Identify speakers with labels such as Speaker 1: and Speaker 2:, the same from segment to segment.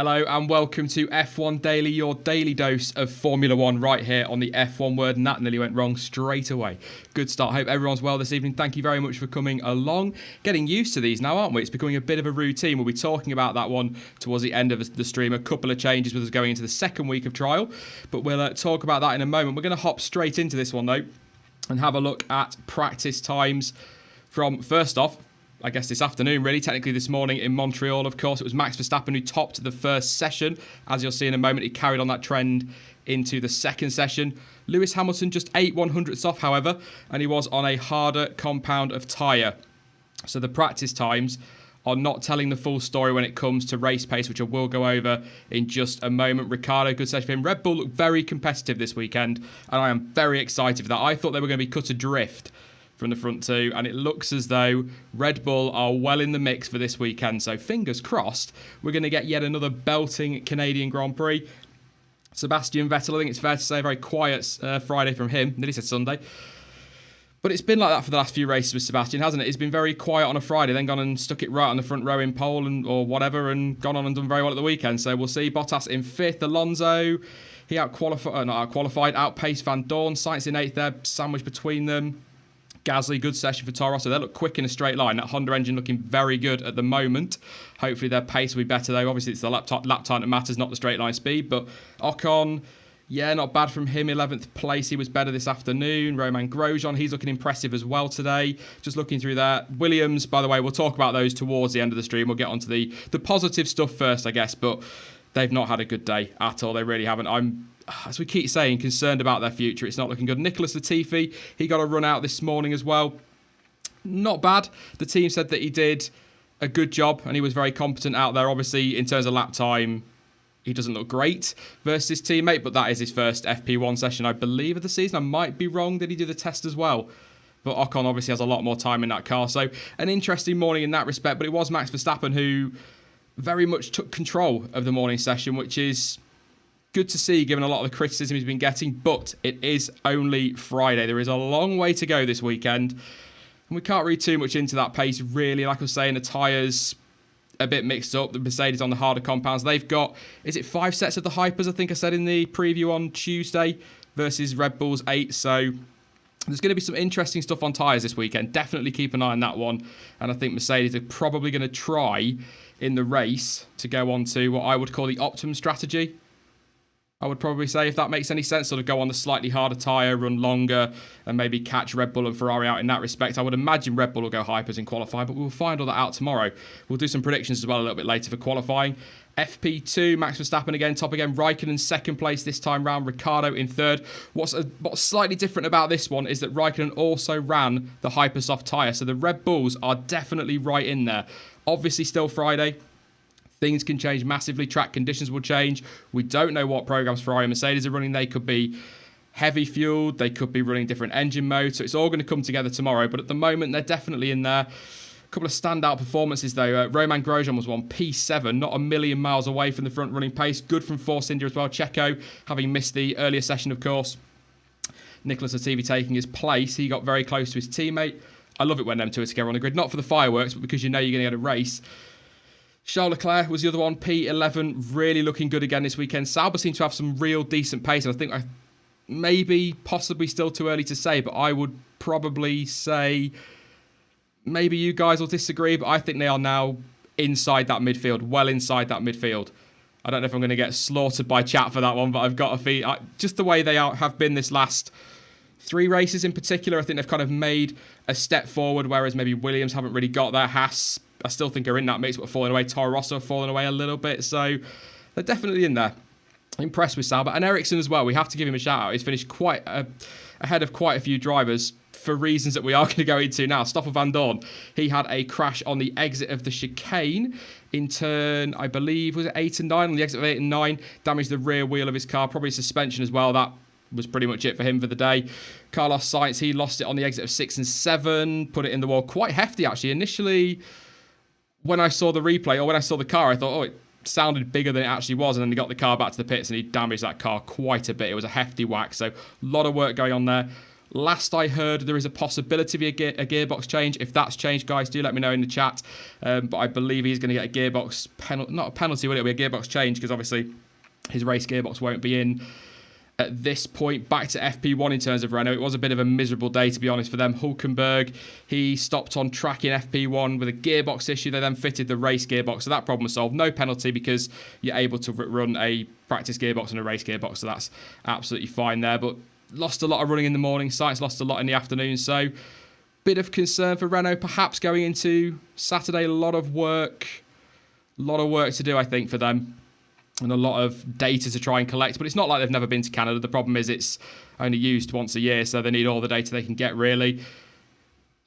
Speaker 1: Hello and welcome to F1 Daily, your daily dose of Formula One right here on the F1 word. And that nearly went wrong straight away. Good start. Hope everyone's well this evening. Thank you very much for coming along. Getting used to these now, aren't we? It's becoming a bit of a routine. We'll be talking about that one towards the end of the stream. A couple of changes with us going into the second week of trial. But we'll talk about that in a moment. We're going to hop straight into this one though and have a look at practice times from, first off, I guess this afternoon, really, technically this morning in Montreal, of course. It was Max Verstappen who topped the first session. As you'll see in a moment, he carried on that trend into the second session. Lewis Hamilton just 8/100ths off, however, and he was on a harder compound of tyre. So the practice times are not telling the full story when it comes to race pace, which I will go over in just a moment. Ricciardo, good session for him. Red Bull looked very competitive this weekend, and I am very excited for that. I thought they were going to be cut adrift from the front two, and it looks as though Red Bull are well in the mix for this weekend. So fingers crossed, we're going to get yet another belting Canadian Grand Prix. Sebastian Vettel, I think it's fair to say, a very quiet Friday from him. Nearly said Sunday. But it's been like that for the last few races with Sebastian, hasn't it? He's been very quiet on a Friday, then gone and stuck it right on the front row in pole or whatever, and gone on and done very well at the weekend. So we'll see. Bottas in 5th. Alonso, he outpaced Van Dorn. Sainz in 8th there, sandwiched between them. Gasly, good session for Toro Rosso. They look quick in a straight line. That Honda engine looking very good at the moment. Hopefully their pace will be better though. Obviously it's the lap time that matters, not the straight line speed. But Ocon, yeah, not bad from him. 11th place. He was better this afternoon. Romain Grosjean, he's looking impressive as well today. Just looking through that. Williams, by the way, we'll talk about those towards the end of the stream. We'll get onto the positive stuff first, I guess. But they've not had a good day at all. They really haven't. I'm, as we keep saying, concerned about their future. It's not looking good. Nicholas Latifi, he got a run out this morning as well. Not bad. The team said that he did a good job and he was very competent out there. Obviously, in terms of lap time, he doesn't look great versus his teammate, but that is his first FP1 session, I believe, of the season. I might be wrong. Did he do the test as well? But Ocon obviously has a lot more time in that car. So an interesting morning in that respect, but it was Max Verstappen who very much took control of the morning session, which is good to see given a lot of the criticism he's been getting, but it is only Friday. There is a long way to go this weekend, and we can't read too much into that pace, really. Like I was saying, the tyres a bit mixed up. The Mercedes on the harder compounds. They've got, is it 5 sets of the hypers, I think I said in the preview on Tuesday, versus Red Bull's 8, so there's going to be some interesting stuff on tyres this weekend. Definitely keep an eye on that one, and I think Mercedes are probably going to try in the race to go on to what I would call the optimum strategy. I would probably say, if that makes any sense, sort of go on the slightly harder tyre, run longer, and maybe catch Red Bull and Ferrari out in that respect. I would imagine Red Bull will go hypers in qualifying, but we'll find all that out tomorrow. We'll do some predictions as well a little bit later for qualifying. FP2, Max Verstappen again, top again. Raikkonen second place this time round. Ricciardo in 3rd. What's slightly different about this one is that Raikkonen also ran the hypersoft tyre, so the Red Bulls are definitely right in there. Obviously still Friday. Things can change massively. Track conditions will change. We don't know what programs Ferrari and Mercedes are running. They could be heavy fueled. They could be running different engine modes. So it's all going to come together tomorrow. But at the moment, they're definitely in there. A couple of standout performances, though. Romain Grosjean was one, P7, not a million miles away from the front running pace. Good from Force India as well. Checo, having missed the earlier session, of course. Nicholas Latifi taking his place. He got very close to his teammate. I love it when them two are together on the grid. Not for the fireworks, but because you know you're going to get a race. Charles Leclerc was the other one, P11, really looking good again this weekend. Sauber seemed to have some real decent pace, and I think maybe, possibly still too early to say, but I would probably say, maybe you guys will disagree, but I think they are now inside that midfield, well inside that midfield. I don't know if I'm going to get slaughtered by chat for that one, but I've got a feel, just the way they have been this last 3 races in particular, I think they've kind of made a step forward, whereas maybe Williams haven't really got their Haas. I still think are in that mix, but falling away. Toro Rosso falling away a little bit, so they're definitely in there. Impressed with Sauber. And Ericsson as well, we have to give him a shout out. He's finished quite ahead of quite a few drivers for reasons that we are going to go into now. Stoffel Van Dorn, he had a crash on the exit of the chicane in turn, I believe, was it 8 and 9? On the exit of 8 and 9, damaged the rear wheel of his car, probably suspension as well. That was pretty much it for him for the day. Carlos Sainz, he lost it on the exit of 6 and 7, put it in the wall. Quite hefty, actually. Initially, when I saw the replay, or when I saw the car, I thought, oh, it sounded bigger than it actually was, and then he got the car back to the pits and he damaged that car quite a bit. It was a hefty whack, so a lot of work going on there. Last I heard, there is a possibility of a gearbox change. If that's changed, guys, do let me know in the chat. But I believe he's going to get a gearbox penalty. Not a penalty, will it? It'll be a gearbox change because obviously his race gearbox won't be in at this point. Back to FP1 in terms of Renault. It was a bit of a miserable day, to be honest, for them. Hulkenberg, he stopped on track in FP1 with a gearbox issue. They then fitted the race gearbox, so that problem was solved. No penalty because you're able to run a practice gearbox and a race gearbox, so that's absolutely fine there. But lost a lot of running in the morning. Sainz lost a lot in the afternoon, so bit of concern for Renault perhaps going into Saturday. A lot of work to do, I think, for them, and a lot of data to try and collect. But it's not like they've never been to Canada. The problem is it's only used once a year, so they need all the data they can get, really.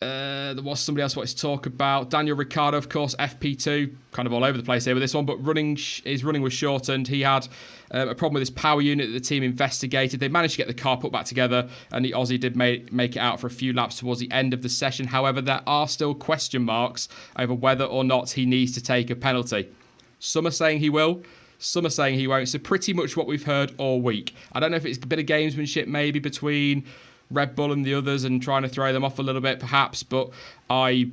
Speaker 1: There was somebody else wanted to talk about. Daniel Ricciardo, of course, FP2, kind of all over the place here with this one, but his running was shortened. He had a problem with his power unit that the team investigated. They managed to get the car put back together, and the Aussie did make it out for a few laps towards the end of the session. However, there are still question marks over whether or not he needs to take a penalty. Some are saying he will, some are saying he won't. So pretty much what we've heard all week. I don't know if it's a bit of gamesmanship maybe between Red Bull and the others and trying to throw them off a little bit perhaps, but Ted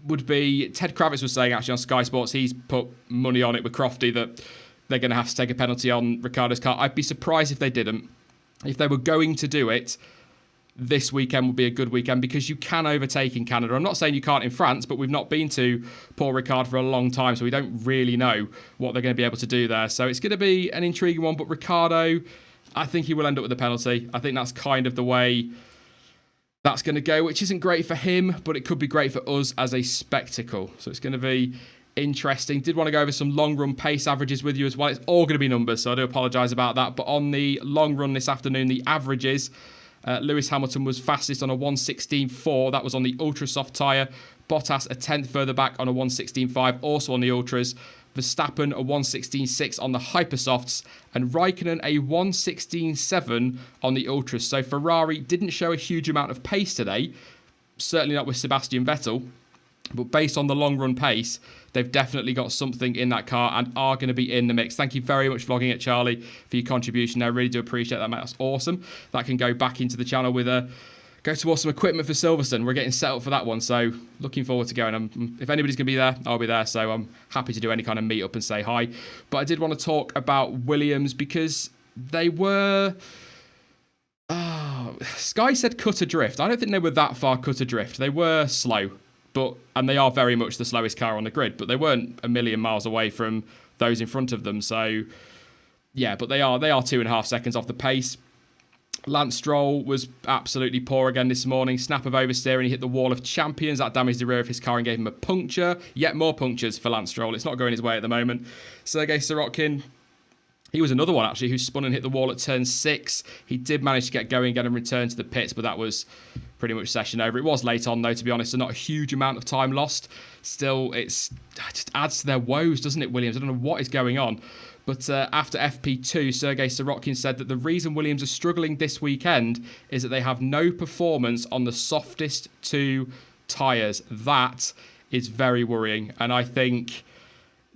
Speaker 1: Kravitz was saying actually on Sky Sports, he's put money on it with Crofty that they're going to have to take a penalty on Ricciardo's car. I'd be surprised if they didn't. If they were going to do it, this weekend would be a good weekend because you can overtake in Canada. I'm not saying you can't in France, but we've not been to Paul Ricard for a long time, so we don't really know what they're going to be able to do there. So it's going to be an intriguing one, but Ricciardo, I think he will end up with a penalty. I think that's kind of the way that's going to go, which isn't great for him, but it could be great for us as a spectacle. So it's going to be interesting. Did want to go over some long run pace averages with you as well. It's all going to be numbers, so I do apologise about that. But on the long run this afternoon, the averages, Lewis Hamilton was fastest on a 1:16.4. That was on the ultra soft tyre. Bottas a tenth further back on a 1:16.5, also on the ultras. Verstappen a 1:16.6 on the hypersofts, and Raikkonen a 1:16.7 on the ultras. So Ferrari didn't show a huge amount of pace today, certainly not with Sebastian Vettel, but based on the long run pace, they've definitely got something in that car and are going to be in the mix. Thank you very much, Vlogging at Charlie, for your contribution. I really do appreciate that, mate. That's awesome. That can go back into the channel with go towards some equipment for Silverstone. We're getting set up for that one, so looking forward to going. If anybody's going to be there, I'll be there, so I'm happy to do any kind of meet up and say hi. But I did want to talk about Williams because they were... Sky said cut adrift. I don't think they were that far cut adrift. They were slow, and they are very much the slowest car on the grid, but they weren't a million miles away from those in front of them. So, yeah, but they are 2.5 seconds off the pace. Lance Stroll was absolutely poor again this morning. Snap of oversteering, he hit the wall of champions. That damaged the rear of his car and gave him a puncture. Yet more punctures for Lance Stroll. It's not going his way at the moment. Sergei Sorokin, he was another one actually who spun and hit the wall at turn 6. He did manage to get going again and return to the pits, but that was pretty much session over. It was late on though, to be honest, so not a huge amount of time lost. Still, it just adds to their woes, doesn't it, Williams? I don't know what is going on. But after FP2, Sergei Sorokin said that the reason Williams are struggling this weekend is that they have no performance on the softest 2 tyres. That is very worrying, and I think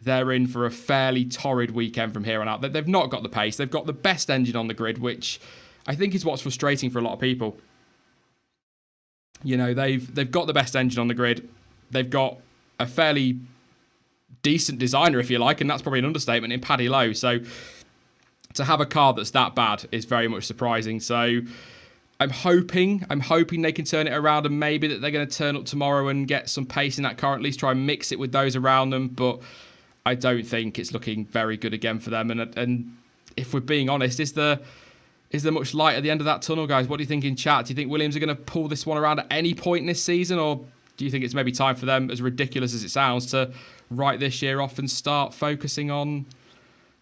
Speaker 1: they're in for a fairly torrid weekend from here on out. They've not got the pace. They've got the best engine on the grid, which I think is what's frustrating for a lot of people. You know, they've got the best engine on the grid. They've got a fairly decent designer, if you like, and that's probably an understatement, in Paddy Lowe. So to have a car that's that bad is very much surprising. So I'm hoping they can turn it around, and maybe that they're going to turn up tomorrow and get some pace in that car, at least try and mix it with those around them. But I don't think it's looking very good again for them. And if we're being honest, is there much light at the end of that tunnel, guys? What do you think in chat? Do you think Williams are going to pull this one around at any point in this season, or do you think it's maybe time for them, as ridiculous as it sounds, to write this year off and start focusing on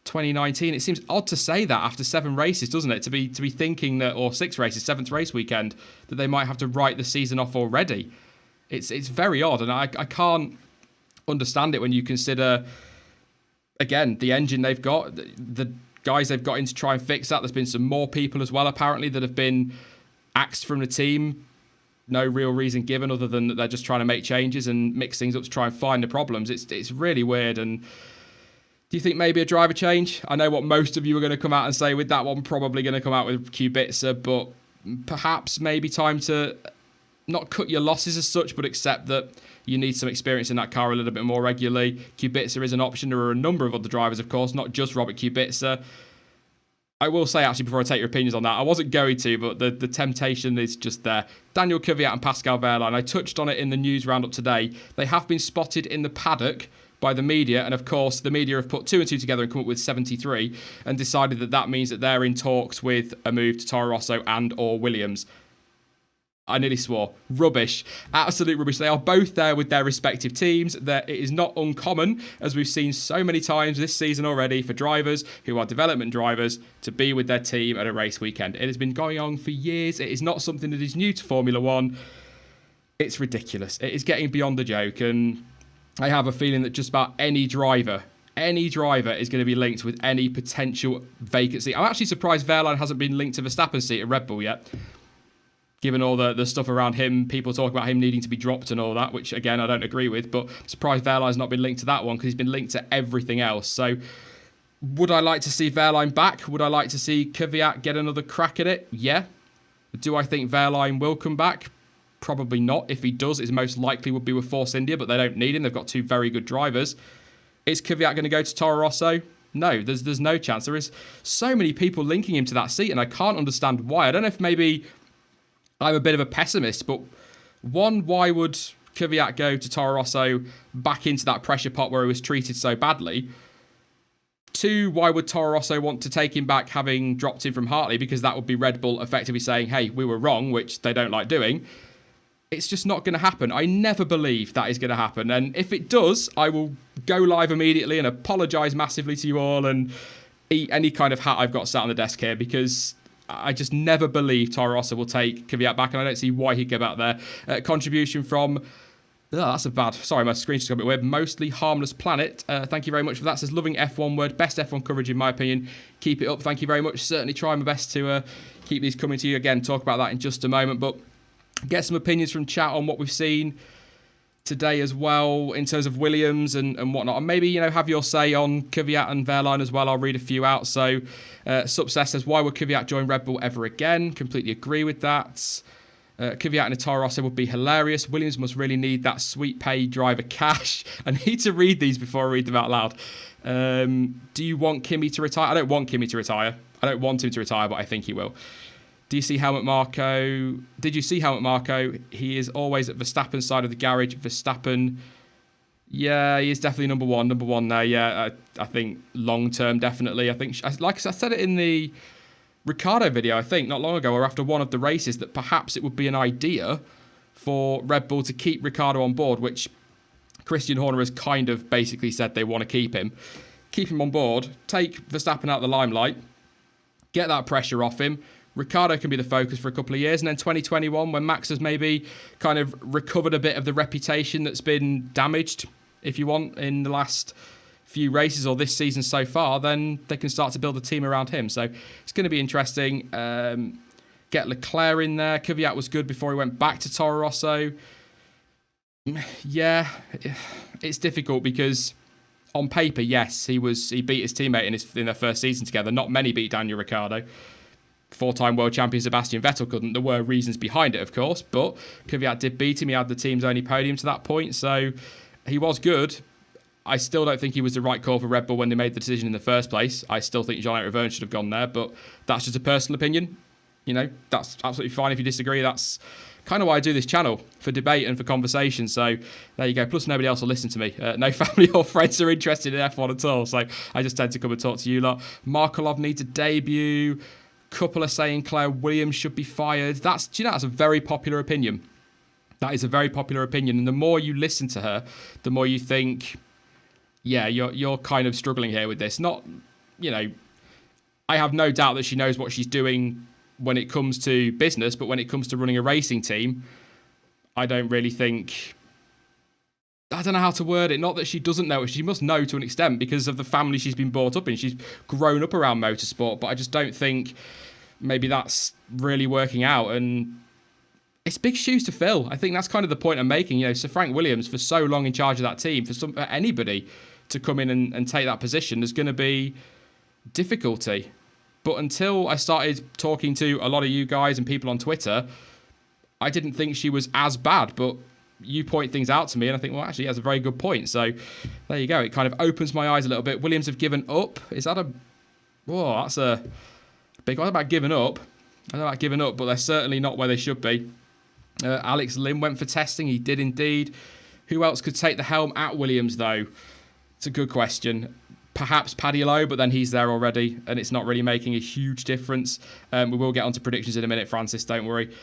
Speaker 1: 2019? It seems odd to say that after 7 races, doesn't it? To be thinking that, or 6 races, 7th race weekend, that they might have to write the season off already. It's very odd, and I can't understand it when you consider, again, the engine they've got, the guys they've got in to try and fix that. There's been some more people as well, apparently, that have been axed from the team. No real reason given other than that they're just trying to make changes and mix things up to try and find the problems. It's really weird. And do you think maybe a driver change? I know what most of you are going to come out and say with that one, probably going to come out with Kubica, but perhaps maybe time to not cut your losses as such, but accept that you need some experience in that car a little bit more regularly. Kubica is an option. There are a number of other drivers, of course, not just Robert Kubica. I will say, actually, before I take your opinions on that, I wasn't going to, but the temptation is just there. Daniel Kvyat and Pascal Wehrlein, I touched on it in the news roundup today. They have been spotted in the paddock by the media, and of course, the media have put 2 and 2 together and come up with 73, and decided that that means that they're in talks with a move to Toro Rosso and or Williams. I nearly swore. Rubbish. Absolute rubbish. They are both there with their respective teams. It is not uncommon, as we've seen so many times this season already, for drivers who are development drivers to be with their team at a race weekend. It has been going on for years. It is not something that is new to Formula One. It's ridiculous. It is getting beyond the joke, and I have a feeling that just about any driver is going to be linked with any potential vacancy. I'm actually surprised Wehrlein hasn't been linked to Verstappen's seat at Red Bull yet, given all the stuff around him, people talking about him needing to be dropped and all that, which, again, I don't agree with. But I'm surprised Wehrlein's not been linked to that one, because he's been linked to everything else. So would I like to see Wehrlein back? Would I like to see Kvyat get another crack at it? Yeah. Do I think Wehrlein will come back? Probably not. If he does, it most likely would be with Force India, but they don't need him. They've got 2 very good drivers. Is Kvyat going to go to Toro Rosso? No, there's no chance. There is so many people linking him to that seat, and I can't understand why. I don't know if maybe I'm a bit of a pessimist, but one, why would Kvyat go to Toro Rosso back into that pressure pot where he was treated so badly? 2, why would Toro Rosso want to take him back having dropped him from Hartley? Because that would be Red Bull effectively saying, hey, we were wrong, which they don't like doing. It's just not going to happen. I never believe that is going to happen. And if it does, I will go live immediately and apologise massively to you all and eat any kind of hat I've got sat on the desk here, because I just never believe Toro Rosso will take Kvyat back, and I don't see why he'd go back there. Contribution from... that's a bad... Sorry, my screen's just got a bit weird. Mostly Harmless Planet. Thank you very much for that. Says, loving F1 word. Best F1 coverage, in my opinion. Keep it up. Thank you very much. Certainly try my best to keep these coming to you. Again, talk about that in just a moment. But get some opinions from chat on what we've seen today as well, in terms of Williams and whatnot. And maybe, have your say on Kvyat and Wehrlein as well. I'll read a few out. So, Subsess says, why would Kvyat join Red Bull ever again? Completely agree with that. Kvyat and a Toro Rosso would be hilarious. Williams must really need that sweet pay driver cash. I need to read these before I read them out loud. Do you want Kimi to retire? I don't want Kimi to retire. I don't want him to retire, but I think he will. Do you see Helmut Marko? Did you see Helmut Marko? He is always at Verstappen's side of the garage. Verstappen, yeah, he is definitely number one there. Yeah, I think long term, definitely. I think, like I said it in the Ricciardo video, I think, not long ago, or after one of the races, that perhaps it would be an idea for Red Bull to keep Ricciardo on board, which Christian Horner has kind of basically said they want to keep him. Keep him on board, take Verstappen out of the limelight, get that pressure off him. Ricciardo can be the focus for a couple of years, and then 2021, when Max has maybe kind of recovered a bit of the reputation that's been damaged, if you want, in the last few races or this season so far, then they can start to build a team around him. So it's going to be interesting. Get Leclerc in there. Kvyat was good before he went back to Toro Rosso. Yeah, it's difficult because on paper, yes, he beat his teammate in their first season together. Not many beat Daniel Ricciardo. 4-time world champion Sebastian Vettel couldn't. There were reasons behind it, of course, but Kvyat did beat him. He had the team's only podium to that point, so he was good. I still don't think he was the right call for Red Bull when they made the decision in the first place. I still think Jean-Eric Vergne should have gone there, but that's just a personal opinion. That's absolutely fine if you disagree. That's kind of why I do this channel, for debate and for conversation. So there you go. Plus, nobody else will listen to me. No family or friends are interested in F1 at all, so I just tend to come and talk to you lot. Markelov needs a debut. Couple are saying Claire Williams should be fired. That's a very popular opinion. That is a very popular opinion. And the more you listen to her, the more you think, yeah, you're kind of struggling here with this. Not, I have no doubt that she knows what she's doing when it comes to business, but when it comes to running a racing team, I don't really think... I don't know how to word it. Not that she doesn't know it. She must know to an extent because of the family she's been brought up in. She's grown up around motorsport, but I just don't think maybe that's really working out. And it's big shoes to fill. I think that's kind of the point I'm making. Sir Frank Williams, for so long in charge of that team, for anybody to come in and take that position, there's going to be difficulty. But until I started talking to a lot of you guys and people on Twitter, I didn't think she was as bad. But you point things out to me, and I think, well, actually, that's a very good point. So there you go. It kind of opens my eyes a little bit. Williams have given up. Is that a... Whoa, that's a big one about giving up. I don't know about giving up, but they're certainly not where they should be. Alex Lim went for testing. He did indeed. Who else could take the helm at Williams, though? It's a good question. Perhaps Paddy Lowe, but then he's there already, and it's not really making a huge difference. We will get onto predictions in a minute, Francis, don't worry.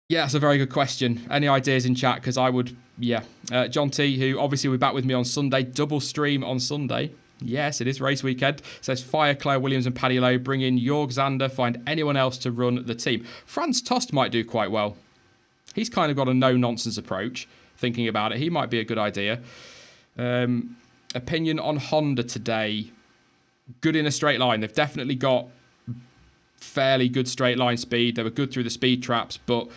Speaker 1: Yeah, that's a very good question. Any ideas in chat? Because I would, yeah. John T, who obviously will be back with me on Sunday, double stream on Sunday. Yes, it is race weekend. Says fire Claire Williams and Paddy Lowe, bring in Jorg Zander, find anyone else to run the team. Franz Tost might do quite well. He's kind of got a no-nonsense approach, thinking about it. He might be a good idea. Opinion on Honda today. Good in a straight line. They've definitely got fairly good straight line speed. They were good through the speed traps, but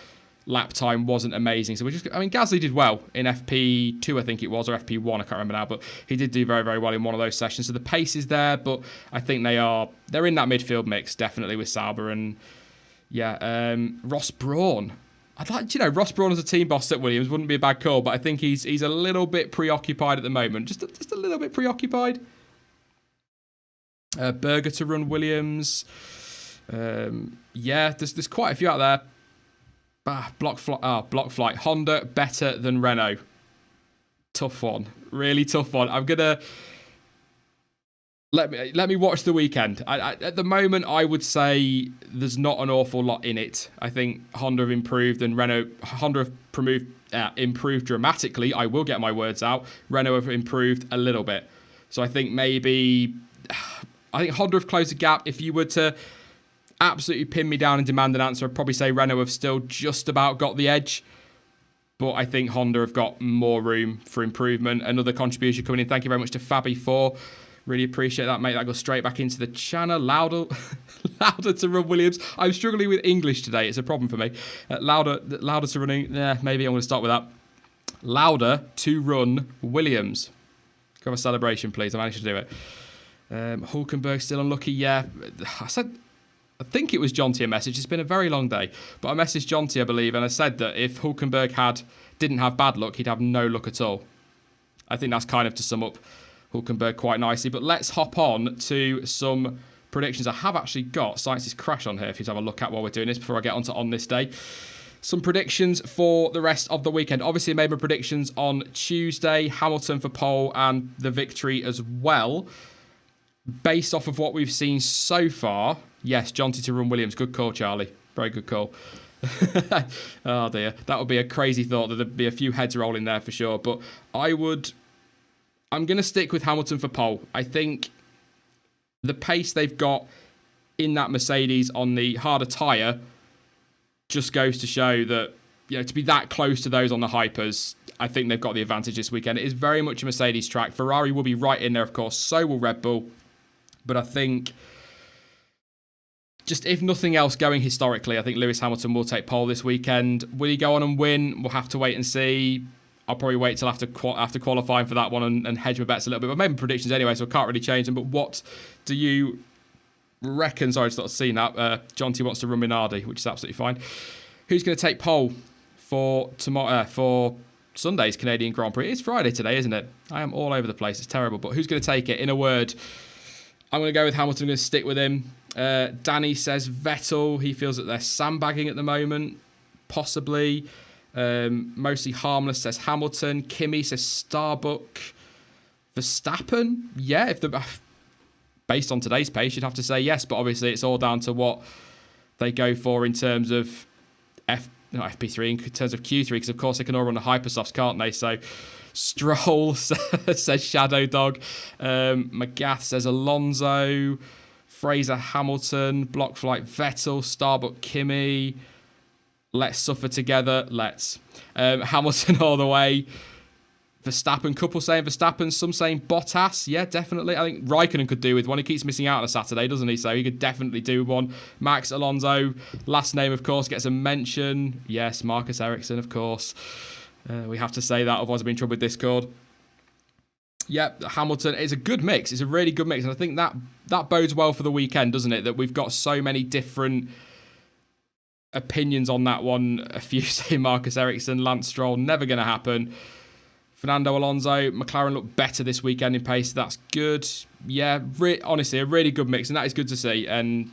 Speaker 1: lap time wasn't amazing. So Gasly did well in FP2, I think it was, or FP1, I can't remember now, but he did do very, very well in one of those sessions. So the pace is there, but I think they're in that midfield mix, definitely, with Sauber and, yeah, Ross Brawn. I'd like, Ross Brawn as a team boss at Williams wouldn't be a bad call, but I think he's a little bit preoccupied at the moment. Just a little bit preoccupied. Berger to run Williams. Yeah, there's quite a few out there. Block flight. Honda better than Renault. Tough one. Really tough one. I'm gonna let me watch the weekend. At the moment, I would say there's not an awful lot in it. I think Honda have improved and Honda have improved dramatically. I will get my words out. Renault have improved a little bit. So I think Honda have closed the gap. If you were to absolutely pin me down and demand an answer, I'd probably say Renault have still just about got the edge. But I think Honda have got more room for improvement. Another contribution coming in. Thank you very much to Fabby4. Really appreciate that, mate. That goes straight back into the channel. Louder to run Williams. I'm struggling with English today. It's a problem for me. Louder to running. Maybe I'm going to start with that. Louder to run Williams. Can I have a celebration, please? I managed to do it. Hulkenberg still unlucky. Yeah, I think it was Jonty a message. It's been a very long day. But I messaged Jonty, I believe, and I said that if Hulkenberg didn't have bad luck, he'd have no luck at all. I think that's kind of to sum up Hulkenberg quite nicely. But let's hop on to some predictions. I have actually got Science's Crash on here if you have a look at while we're doing this before I get on this day. Some predictions for the rest of the weekend. Obviously, I made my predictions on Tuesday. Hamilton for pole and the victory as well. Based off of what we've seen so far, yes, Jonty to run Williams. Good call, Charlie. Very good call. Oh, dear. That would be a crazy thought. There'd be a few heads rolling there for sure. But I'm going to stick with Hamilton for pole. I think the pace they've got in that Mercedes on the harder tyre just goes to show that, to be that close to those on the hypers, I think they've got the advantage this weekend. It is very much a Mercedes track. Ferrari will be right in there, of course. So will Red Bull. But I think, just if nothing else going historically, I think Lewis Hamilton will take pole this weekend. Will he go on and win? We'll have to wait and see. I'll probably wait till after qualifying for that one and hedge my bets a little bit. But maybe predictions anyway, so I can't really change them. But what do you reckon? Sorry, I just not seen that. John T wants to run Minardi, which is absolutely fine. Who's going to take pole for tomorrow? For Sunday's Canadian Grand Prix? It's Friday today, isn't it? I am all over the place. It's terrible. But who's going to take it? In a word, I'm going to go with Hamilton. I'm going to stick with him. Danny says Vettel. He feels that they're sandbagging at the moment. Possibly. Mostly Harmless says Hamilton. Kimmy says Starbuck. Verstappen? Yeah, based on today's pace, you'd have to say yes. But obviously, it's all down to what they go for in terms of FP3, in terms of Q3, because of course they can all run the hypersofts, can't they? So Stroll says Shadow Dog. McGath says Alonso. Fraser Hamilton. Block Flight Vettel. Starbuck Kimmy. Let's suffer together. Let's. Hamilton all the way. Verstappen. Couple saying Verstappen. Some saying Bottas. Yeah, definitely. I think Raikkonen could do with one. He keeps missing out on a Saturday, doesn't he? So he could definitely do one. Max Alonso. Last name, of course, gets a mention. Yes, Marcus Ericsson, of course. We have to say that, otherwise I'll be in trouble with Discord. Yep, Hamilton is a good mix. It's a really good mix. And I think that bodes well for the weekend, doesn't it? That we've got so many different opinions on that one. A few say Marcus Ericsson, Lance Stroll, never going to happen. Fernando Alonso, McLaren looked better this weekend in pace. That's good. Yeah, honestly, a really good mix, and that is good to see. And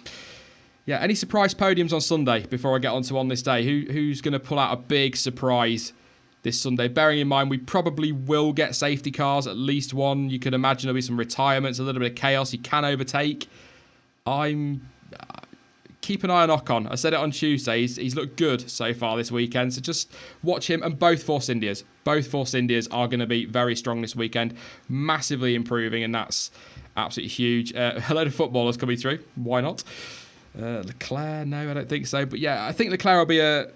Speaker 1: yeah, any surprise podiums on Sunday before I get on this day? Who's going to pull out a big surprise this Sunday? Bearing in mind, we probably will get safety cars, at least one. You could imagine there'll be some retirements, a little bit of chaos. You can overtake. Keep an eye on Ocon. I said it on Tuesday. He's looked good so far this weekend. So just watch him. And both Force Indias. Both Force Indias are going to be very strong this weekend. Massively improving. And that's absolutely huge. A load of footballers coming through. Why not? Leclerc? No, I don't think so. But yeah, I think Leclerc will be a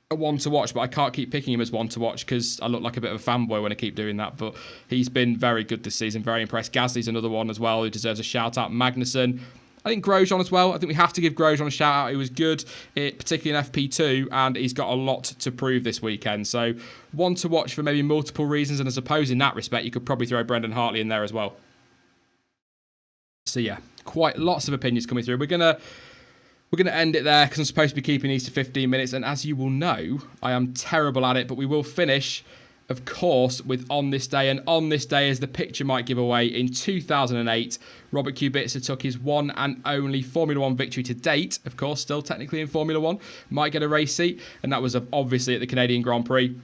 Speaker 1: one to watch. But I can't keep picking him as one to watch because I look like a bit of a fanboy when I keep doing that. But he's been very good this season. Very impressed. Gasly's another one as well who deserves a shout out. Magnussen. I think Grosjean as well. I think we have to give Grosjean a shout out. He was good, particularly in FP2, and he's got a lot to prove this weekend. So one to watch for maybe multiple reasons, and I suppose in that respect, you could probably throw Brendan Hartley in there as well. So yeah, quite lots of opinions coming through. We're gonna end it there because I'm supposed to be keeping these to 15 minutes, and as you will know, I am terrible at it, but we will finish, of course, with On This Day. And on this day, as the picture might give away, in 2008, Robert Kubica took his one and only Formula One victory to date. Of course, still technically in Formula One, might get a race seat, and that was obviously at the Canadian Grand Prix.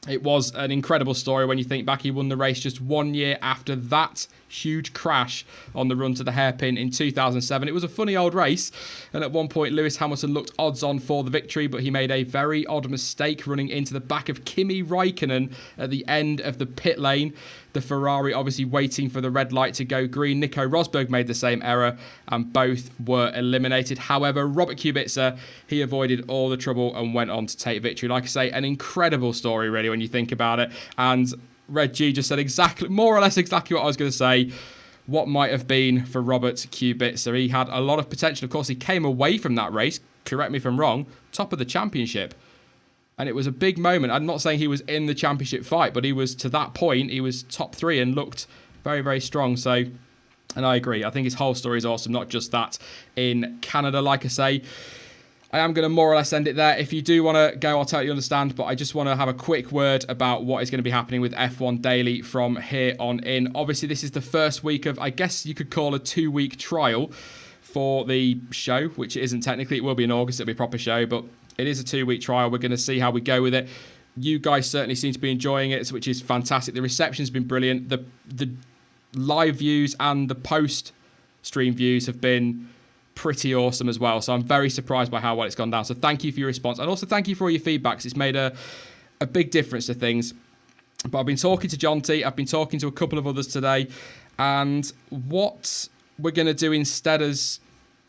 Speaker 1: It was an incredible story when you think back. He won the race just 1 year after that huge crash on the run to the hairpin in 2007. It was a funny old race, and at one point Lewis Hamilton looked odds on for the victory, but he made a very odd mistake running into the back of Kimi Raikkonen at the end of the pit lane. The Ferrari obviously waiting for the red light to go green. Nico Rosberg made the same error and both were eliminated. However, Robert Kubica, he avoided all the trouble and went on to take victory. Like I say, an incredible story really when you think about it. And Red G just said more or less exactly what I was going to say. What might have been for Robert Kubica. He had a lot of potential. Of course, he came away from that race, correct me if I'm wrong, top of the championship. And it was a big moment. I'm not saying he was in the championship fight, but he was, to that point, he was top 3 and looked very, very strong. So, and I agree. I think his whole story is awesome, not just that in Canada. Like I say, I am going to more or less end it there. If you do want to go, I'll totally understand. But I just want to have a quick word about what is going to be happening with F1 Daily from here on in. Obviously, this is the first week of, I guess you could call a 2-week trial for the show, which it isn't technically. It will be in August. It'll be a proper show, but it is a 2-week trial. We're going to see how we go with it. You guys certainly seem to be enjoying it, which is fantastic. The reception's been brilliant. The live views and the post-stream views have been pretty awesome as well. So I'm very surprised by how well it's gone down. So thank you for your response. And also thank you for all your feedbacks. It's made a big difference to things. But I've been talking to John T. I've been talking to a couple of others today. And what we're going to do instead is,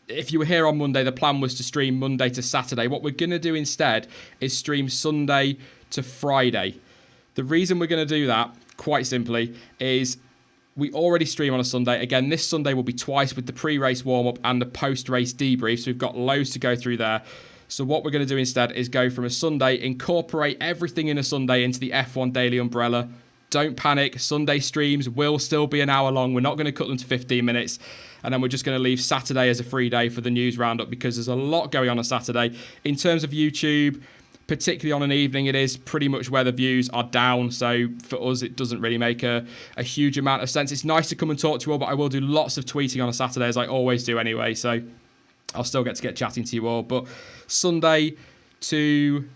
Speaker 1: if you were here on Monday, the plan was to stream Monday to Saturday. What we're going to do instead is stream Sunday to Friday. The reason we're going to do that, quite simply, is we already stream on a Sunday. Again, this Sunday will be twice with the pre-race warm-up and the post-race debrief. So we've got loads to go through there. So what we're going to do instead is go from a Sunday, incorporate everything in a Sunday into the F1 Daily umbrella. Don't panic. Sunday streams will still be an hour long. We're not going to cut them to 15 minutes. And then we're just going to leave Saturday as a free day for the news roundup because there's a lot going on Saturday. In terms of YouTube, particularly on an evening, it is pretty much where the views are down. So for us, it doesn't really make a huge amount of sense. It's nice to come and talk to you all, but I will do lots of tweeting on a Saturday, as I always do anyway. So I'll still get chatting to you all. But Sunday to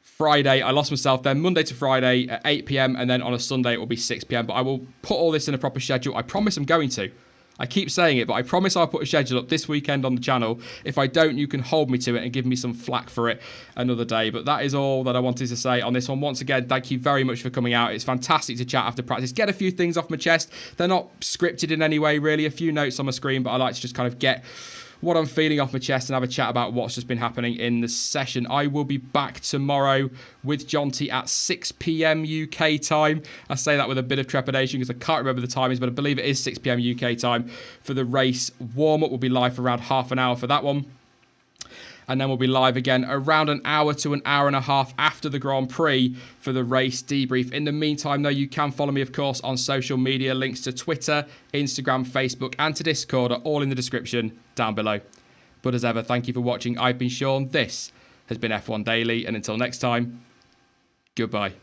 Speaker 1: Friday, I lost myself then. Monday to Friday at 8 p.m. and then on a Sunday it will be 6 p.m. But I will put all this in a proper schedule. I promise I'm going to. I keep saying it, but I promise I'll put a schedule up this weekend on the channel. If I don't, you can hold me to it and give me some flack for it another day. But that is all that I wanted to say on this one. Once again, thank you very much for coming out. It's fantastic to chat after practice. Get a few things off my chest. They're not scripted in any way, really. A few notes on my screen, but I like to just kind of get what I'm feeling off my chest and have a chat about what's just been happening in the session. I will be back tomorrow with John T at 6 p.m. UK time. I say that with a bit of trepidation because I can't remember the timings, but I believe it is 6 p.m. UK time for the race warm-up. We'll be live for around half an hour for that one. and then we'll be live again around an hour to an hour and a half after the Grand Prix for the race debrief. In the meantime, though, you can follow me, of course, on social media. Links to Twitter, Instagram, Facebook, and to Discord are all in the description down below. But as ever, thank you for watching. I've been Sean. This has been F1 Daily, and until next time, goodbye.